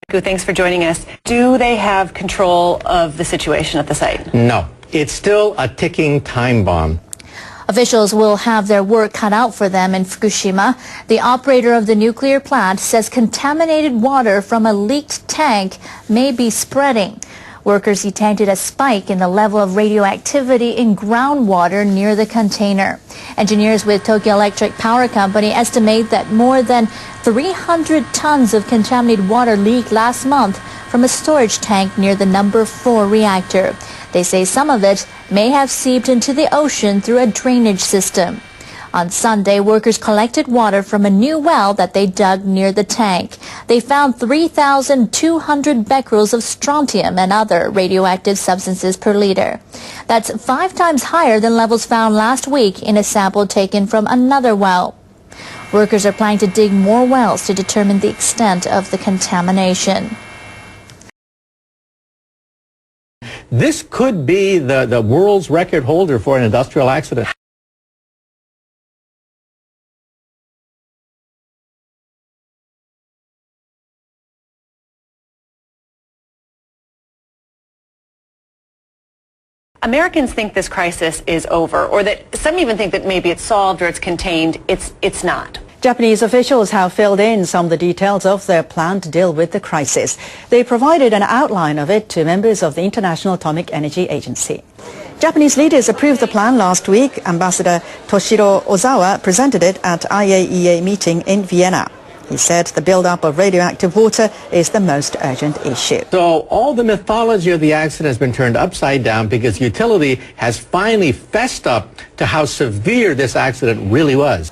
Thanks for joining us. Do they have control of the situation at the site? No. It's still a ticking time bomb. Officials will have their work cut out for them in Fukushima. The operator of the nuclear plant says contaminated water from a leaked tank may be spreading. Workers detected a spike in the level of radioactivity in groundwater near the container. Engineers with Tokyo Electric Power Company estimate that more than 300 tons of contaminated water leaked last month from a storage tank near the number 4 reactor. They say some of it may have seeped into the ocean through a drainage system. On Sunday, workers collected water from a new well that they dug near the tank. They found 3,200 becquerels of strontium and other radioactive substances per liter. That's 5 times higher than levels found last week in a sample taken from another well. Workers are planning to dig more wells to determine the extent of the contamination. This could be the world's record holder for an industrial accident. Americans think this crisis is over, or that some even think that maybe it's solved or it's contained. It's not. Japanese officials have filled in some of the details of their plan to deal with the crisis. They provided an outline of it to members of the International Atomic Energy Agency. Japanese leaders approved the plan last week. Ambassador Toshiro Ozawa presented it at IAEA meeting in Vienna. He said the build-up of radioactive water is the most urgent issue. So all the mythology of the accident has been turned upside down because utility has finally fessed up to how severe this accident really was.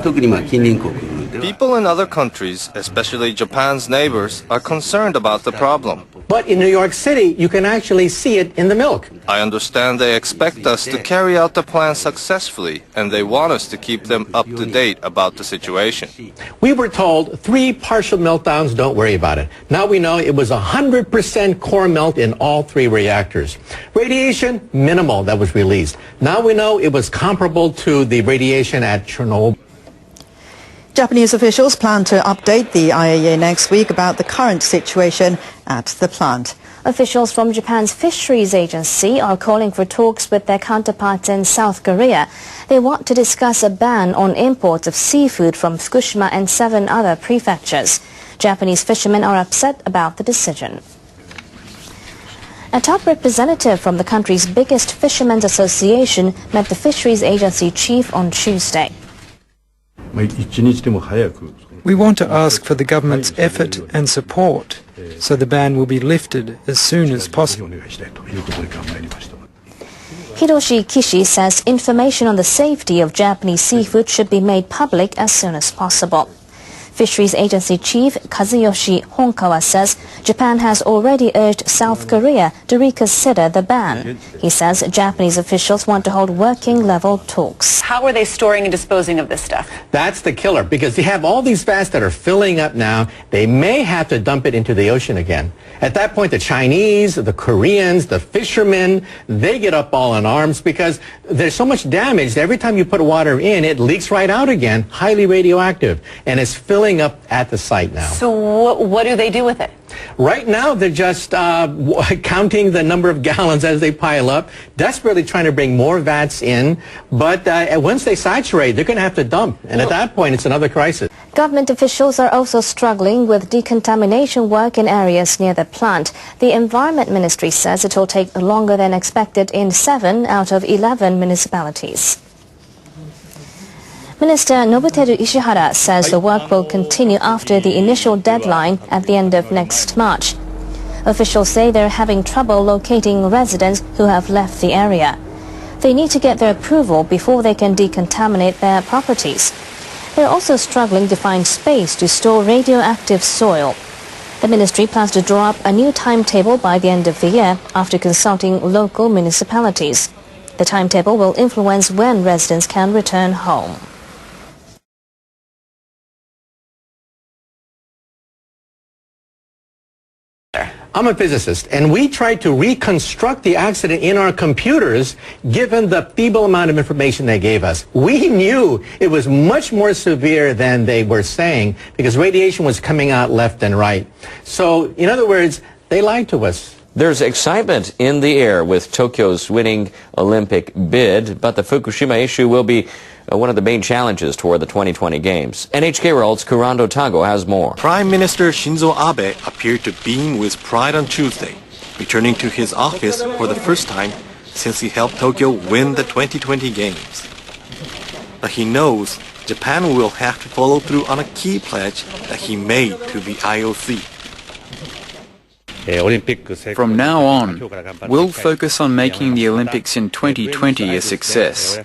People in other countries, especially Japan's neighbors, are concerned about the problem. But in New York City, you can actually see it in the milk. I understand they expect us to carry out the plan successfully, and they want us to keep them up to date about the situation. We were told 3 partial meltdowns, don't worry about it. Now we know it was 100% core melt in all 3 reactors. Radiation, minimal that was released. Now we know it was comparable to the radiation at Chernobyl. Japanese officials plan to update the IAEA next week about the current situation at the plant. Officials from Japan's fisheries agency are calling for talks with their counterparts in South Korea. They want to discuss a ban on imports of seafood from Fukushima and 7 other prefectures. Japanese fishermen are upset about the decision. A top representative from the country's biggest fishermen's association met the fisheries agency chief on Tuesday. We want to ask for the government's effort and support so the ban will be lifted as soon as possible. Hiroshi Kishi says information on the safety of Japanese seafood should be made public as soon as possible. Fisheries Agency Chief Kazuyoshi Honkawa says Japan has already urged South Korea to reconsider the ban. He says Japanese officials want to hold working-level talks. How are they storing and disposing of this stuff? That's the killer, because you have all these vats that are filling up now. They may have to dump it into the ocean again. At that point, the Chinese, the Koreans, the fishermen, they get up all in arms because there's so much damage that every time you put water in, it leaks right out again, highly radioactive, and it's filling up at the site now. So what do they do with it? Right now, they're just counting the number of gallons as they pile up, desperately trying to bring more vats in. But once they saturate, they're going to have to dump. And at that point, it's another crisis. Government officials are also struggling with decontamination work in areas near the plant. The Environment Ministry says it will take longer than expected in 7 out of 11 municipalities. Minister Nobuteru Ishihara says the work will continue after the initial deadline at the end of next March. Officials say they're having trouble locating residents who have left the area. They need to get their approval before they can decontaminate their properties. They're also struggling to find space to store radioactive soil. The ministry plans to draw up a new timetable by the end of the year after consulting local municipalities. The timetable will influence when residents can return home. I'm a physicist, and we tried to reconstruct the accident in our computers given the feeble amount of information they gave us. We knew it was much more severe than they were saying because radiation was coming out left and right. So, in other words, they lied to us. There's excitement in the air with Tokyo's winning Olympic bid, but the Fukushima issue will be one of the main challenges toward the 2020 Games. NHK World's Kurando Tago has more. Prime Minister Shinzo Abe appeared to beam with pride on Tuesday, returning to his office for the first time since he helped Tokyo win the 2020 Games. But he knows Japan will have to follow through on a key pledge that he made to the IOC. From now on, we'll focus on making the Olympics in 2020 a success,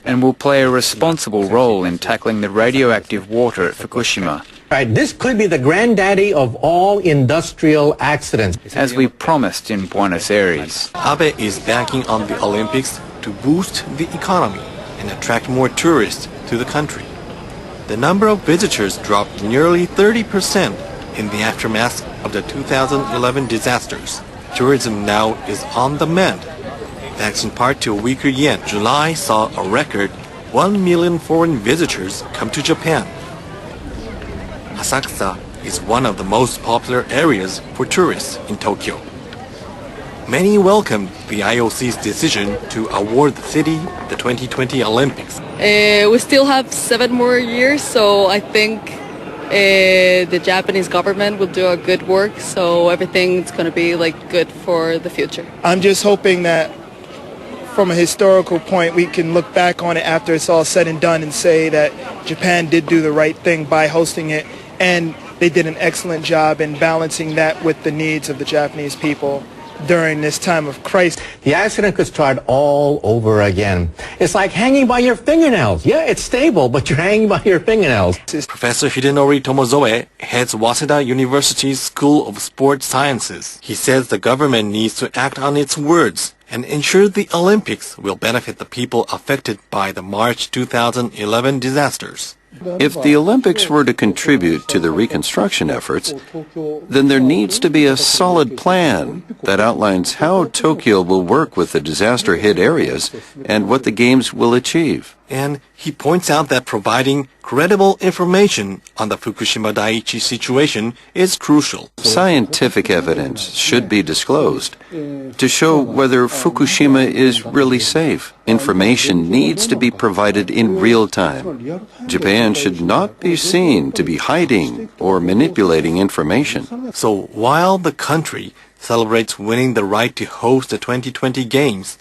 and will play a responsible role in tackling the radioactive water at Fukushima. Right, this could be the granddaddy of all industrial accidents. As we promised in Buenos Aires. Abe is banking on the Olympics to boost the economy and attract more tourists to the country. The number of visitors dropped nearly 30% in the aftermath of the 2011 disasters. Tourism now is on the mend. Thanks in part to a weaker yen, July saw a record 1 million foreign visitors come to Japan. Asakusa is one of the most popular areas for tourists in Tokyo. Many welcomed the IOC's decision to award the city the 2020 Olympics. We still have 7 more years, so I think the Japanese government will do a good work, so everything's going to be good for the future. I'm just hoping that from a historical point we can look back on it after it's all said and done and say that Japan did do the right thing by hosting it, and they did an excellent job in balancing that with the needs of the Japanese people during this time of crisis. The accident could start all over again. It's like hanging by your fingernails. Yeah, it's stable, but you're hanging by your fingernails. Professor Hidenori Tomozoe heads Waseda University's School of Sports Sciences. He says the government needs to act on its words and ensure the Olympics will benefit the people affected by the March 2011 disasters. If the Olympics were to contribute to the reconstruction efforts, then there needs to be a solid plan that outlines how Tokyo will work with the disaster-hit areas and what the Games will achieve. And he points out that providing credible information on the Fukushima Daiichi situation is crucial. Scientific evidence should be disclosed to show whether Fukushima is really safe. Information needs to be provided in real time. Japan should not be seen to be hiding or manipulating information. So while the country celebrates winning the right to host the 2020 Games,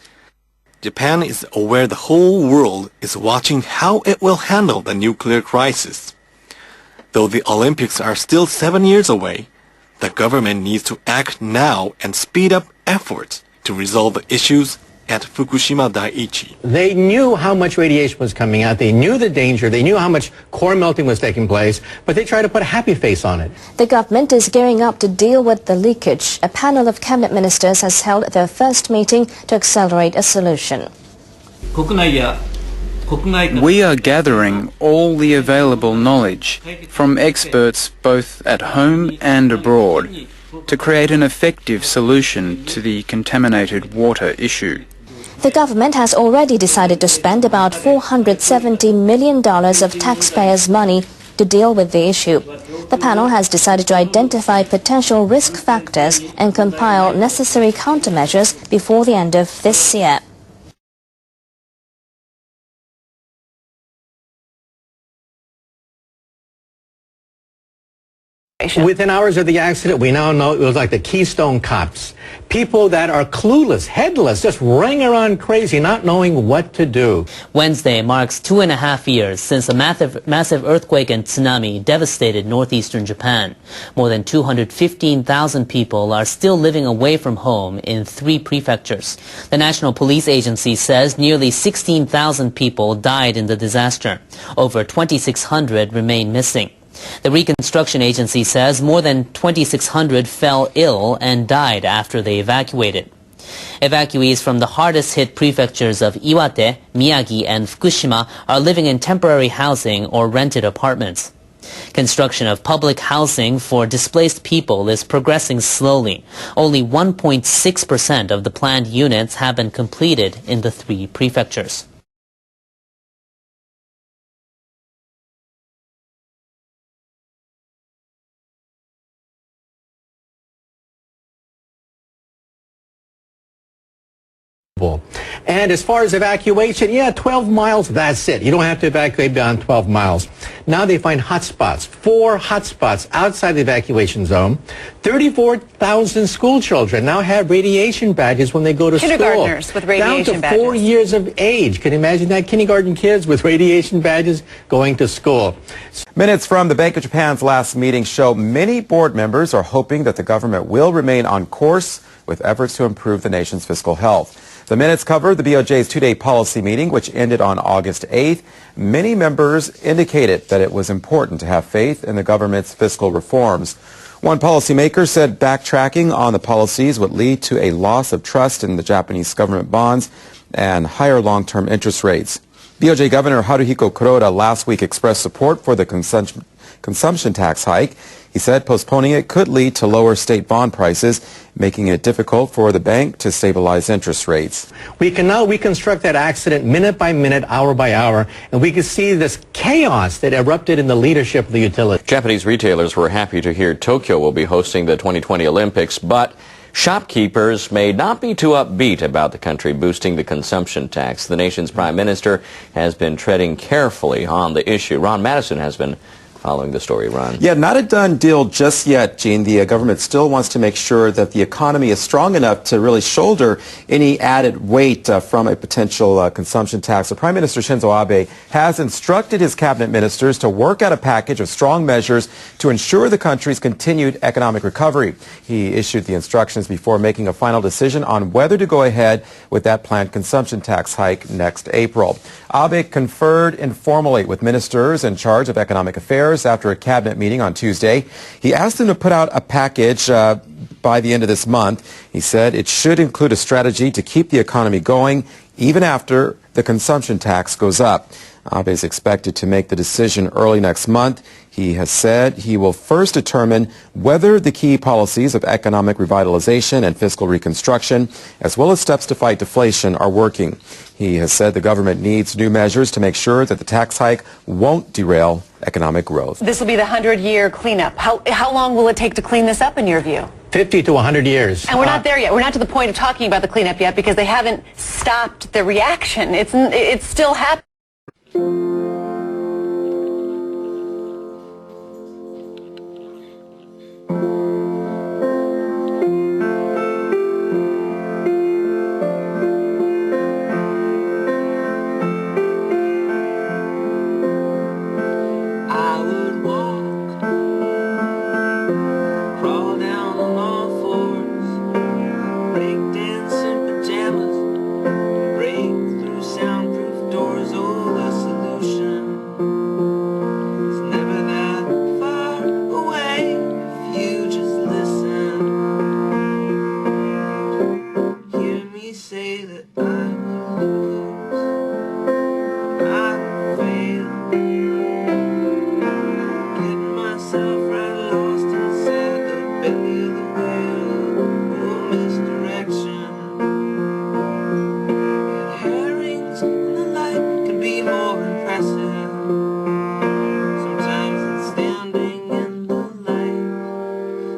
Japan is aware the whole world is watching how it will handle the nuclear crisis. Though the Olympics are still 7 years away, the government needs to act now and speed up efforts to resolve the issues at Fukushima Daiichi. They knew how much radiation was coming out. They knew the danger. They knew how much core melting was taking place, but they tried to put a happy face on it. The government is gearing up to deal with the leakage. A panel of cabinet ministers has held their first meeting to accelerate a solution. We are gathering all the available knowledge from experts both at home and abroad to create an effective solution to the contaminated water issue. The government has already decided to spend about $470 million of taxpayers' money to deal with the issue. The panel has decided to identify potential risk factors and compile necessary countermeasures before the end of this year. Within hours of the accident, we now know it was like the Keystone Cops. People that are clueless, headless, just running around crazy, not knowing what to do. Wednesday marks 2.5 years since a massive earthquake and tsunami devastated northeastern Japan. More than 215,000 people are still living away from home in 3 prefectures. The National Police Agency says nearly 16,000 people died in the disaster. Over 2,600 remain missing. The Reconstruction Agency says more than 2,600 fell ill and died after they evacuated. Evacuees from the hardest-hit prefectures of Iwate, Miyagi, and Fukushima are living in temporary housing or rented apartments. Construction of public housing for displaced people is progressing slowly. Only 1.6% of the planned units have been completed in the 3 prefectures. And as far as evacuation, 12 miles, that's it. You don't have to evacuate beyond 12 miles. Now they find hotspots, 4 hotspots outside the evacuation zone. 34,000 school children now have radiation badges when they go to school. Kindergartners with radiation badges. Down to 4 years of age. Can you imagine that? Kindergarten kids with radiation badges going to school. Minutes from the Bank of Japan's last meeting show many board members are hoping that the government will remain on course with efforts to improve the nation's fiscal health. The minutes cover the BOJ's 2-day policy meeting, which ended on August 8th. Many members indicated that it was important to have faith in the government's fiscal reforms. One policymaker said backtracking on the policies would lead to a loss of trust in the Japanese government bonds and higher long-term interest rates. BOJ Governor Haruhiko Kuroda last week expressed support for the consumption tax hike. He said postponing it could lead to lower state bond prices, making it difficult for the bank to stabilize interest rates. We can now reconstruct that accident minute by minute, hour by hour, and we can see this chaos that erupted in the leadership of the utility. Japanese retailers were happy to hear Tokyo will be hosting the 2020 Olympics, but shopkeepers may not be too upbeat about the country boosting the consumption tax. The nation's prime minister has been treading carefully on the issue. Ron Madison has been following the story. Ron. Yeah, not a done deal just yet, Gene. The government still wants to make sure that the economy is strong enough to really shoulder any added weight from a potential consumption tax. So Prime Minister Shinzo Abe has instructed his cabinet ministers to work out a package of strong measures to ensure the country's continued economic recovery. He issued the instructions before making a final decision on whether to go ahead with that planned consumption tax hike next April. Abe conferred informally with ministers in charge of economic affairs after a cabinet meeting on Tuesday. He asked them to put out a package by the end of this month. He said it should include a strategy to keep the economy going even after the consumption tax goes up. Abe is expected to make the decision early next month. He has said he will first determine whether the key policies of economic revitalization and fiscal reconstruction, as well as steps to fight deflation, are working. He has said the government needs new measures to make sure that the tax hike won't derail economic growth. This will be the 100-year cleanup. How long will it take to clean this up, in your view? 50 to 100 years. And we're not there yet. We're not to the point of talking about the cleanup yet because they haven't stopped the reaction. It's still happening.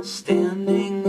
Standing